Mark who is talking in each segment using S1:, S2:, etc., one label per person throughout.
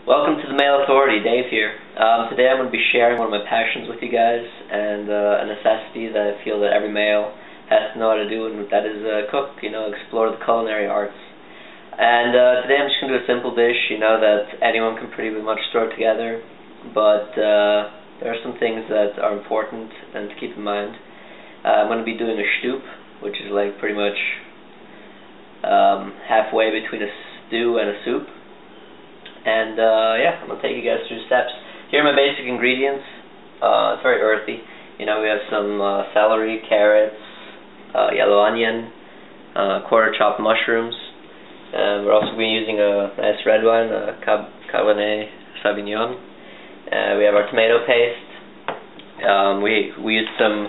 S1: Welcome to the Male Authority, Dave here. Today I'm going to be sharing one of my passions with you guys, and a necessity that I feel that every male has to know how to do, and that is cook, explore the culinary arts. And today I'm just going to do a simple dish, that anyone can pretty much throw together, but there are some things that are important and to keep in mind. I'm going to be doing a stoop, which is like pretty much halfway between a stew and a soup. And yeah, I'm going to take you guys through steps. Here are my basic ingredients. It's very earthy. We have some celery, carrots, yellow onion, quarter chopped mushrooms. We're also going to be using a nice red wine, Cabernet Sauvignon. We have our tomato paste. We use some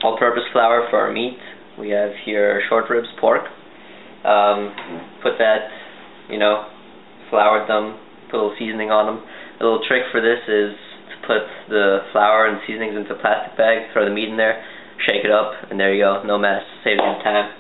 S1: all-purpose flour for our meat. We have here short ribs pork. Put that, floured them, put a little seasoning on them. A little trick for this is to put the flour and seasonings into a plastic bag, throw the meat in there, shake it up, and there you go, no mess, saves you time.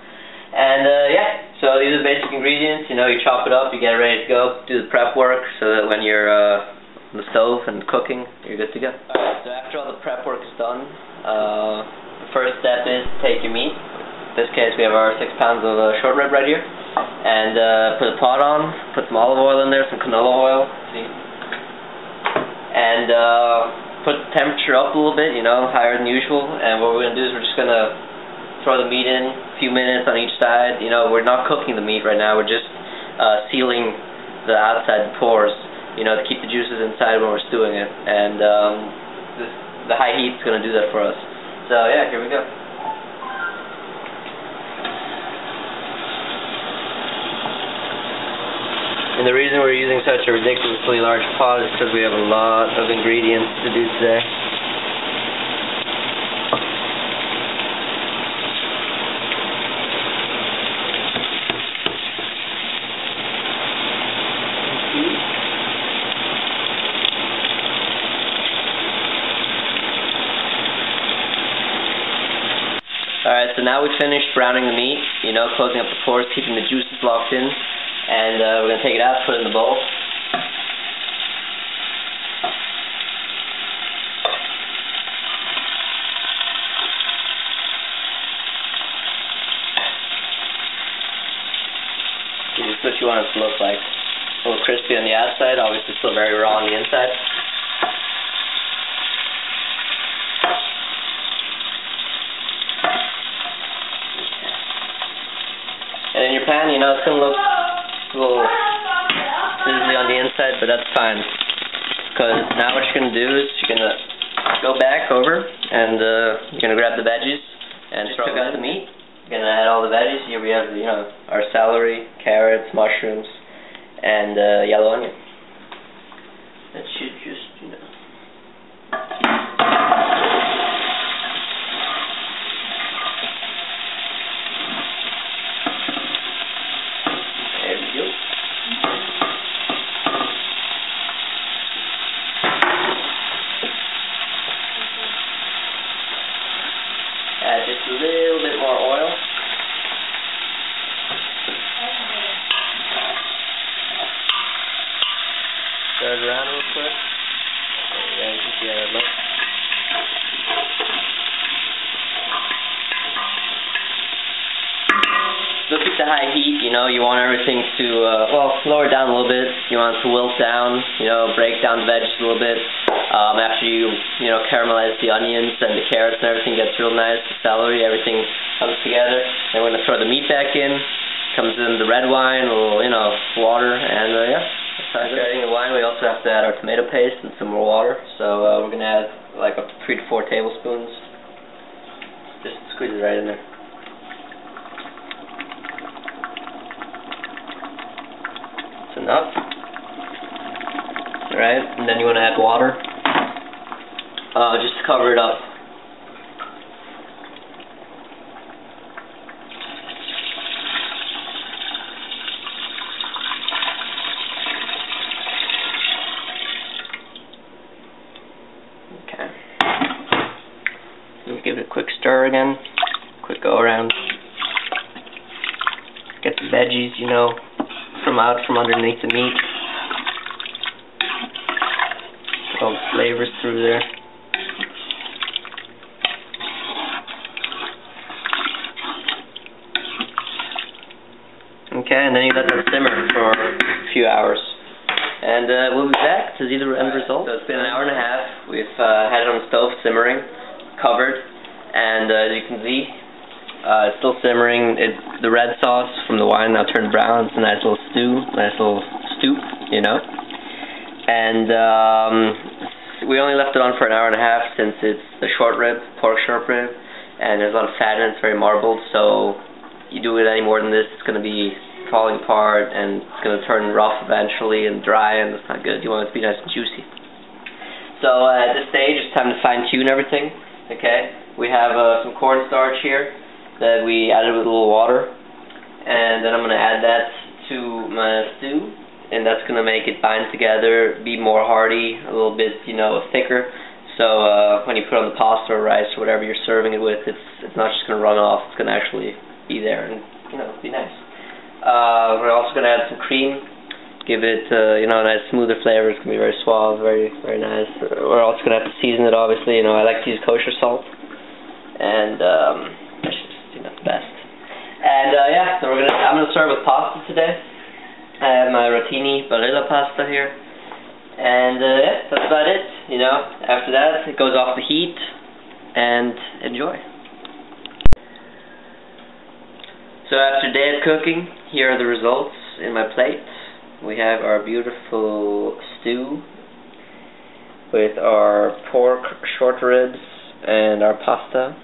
S1: And yeah, so these are the basic ingredients. You chop it up, you get it ready to go, do the prep work so that when you're on the stove and cooking, you're good to go. Alright, so after all the prep work is done, the first step is to take your meat. In this case we have our 6 pounds of short rib right here. And put a pot on, put some olive oil in there, some canola oil, and put the temperature up a little bit, higher than usual. And what we're going to do is we're just going to throw the meat in a few minutes on each side. We're not cooking the meat right now, we're just sealing the outside pores, to keep the juices inside when we're stewing it. And the high heat's going to do that for us. So yeah, here we go. And the reason we're using such a ridiculously large pot is because we have a lot of ingredients to do today. Alright, so now we've finished browning the meat, closing up the pores, keeping the juices locked in. And we're going to take it out, put it in the bowl. This is what you want it to look like. A little crispy on the outside, obviously still very raw on the inside. And in your pan, it's going to look a little sizzly on the inside, but that's fine. Because now what you're going to do is you're going to go back over and you're going to grab the veggies and throw out the meat. You're going to add all the veggies. Here we have, our celery, carrots, mushrooms, and yellow onion. That should just, add just a little bit more oil. Stir it around real quick. There you can see how it looks. Look at the high heat, you want everything to, lower down a little bit. You want it to wilt down, break down the veggies a little bit. After you, caramelize the onions and the carrots and everything gets real nice, the celery, everything comes together. Then we're going to throw the meat back in. Comes in the red wine, a little, water, and yeah. After adding the wine, we also have to add our tomato paste and some more water. So we're going to add like up to 3 to 4 tablespoons. Just squeeze it right in there. That's enough. Alright, and then you want to add water. Just to cover it up. Okay. And give it a quick stir again. Quick go around. Get the veggies, from out from underneath the meat. flavors through there. Okay, and then you let that simmer for a few hours. And we'll be back to see the end result. So it's been an hour and a half. We've had it on the stove simmering, covered, and as you can see, it's still simmering. The red sauce from the wine now turned brown. It's a nice little stew, nice little soup, you know. And we only left it on for an hour and a half since it's the pork short rib, and there's a lot of fat in it. It's very marbled, so you do it any more than this, it's going to be falling apart and it's going to turn rough eventually and dry, and it's not good. You want it to be nice and juicy. So at this stage it's time to fine tune everything. Okay, we have some cornstarch here that we added with a little water, and then I'm going to add that to my stew, and that's going to make it bind together, be more hearty, a little bit, you know, thicker. So when you put on the pasta or rice or whatever you're serving it with, it's not just going to run off. It's going to actually be there and, you know, be nice. We're also going to add some cream, give it, you know, a nice smoother flavor. It's going to be very suave, very, very nice. We're also going to have to season it, obviously. You know, I like to use kosher salt, and that's just, you know, the best. And yeah, so I'm going to serve with pasta today. I have my rotini Barilla pasta here, and yeah, that's about it. You know, after that, it goes off the heat, and enjoy. So after a day of cooking, here are the results in my plate. We have our beautiful stew with our pork short ribs and our pasta,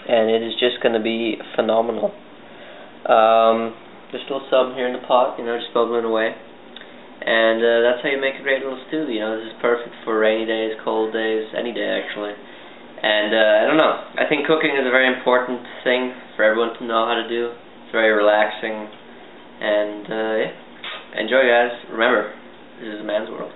S1: and it is just going to be phenomenal. There's still some here in the pot, you know, just bubbling away, and that's how you make a great little stew. You know, this is perfect for rainy days, cold days, any day actually. And I don't know, I think cooking is a very important thing for everyone to know how to do. It's very relaxing, and yeah, enjoy guys. Remember, this is a man's world.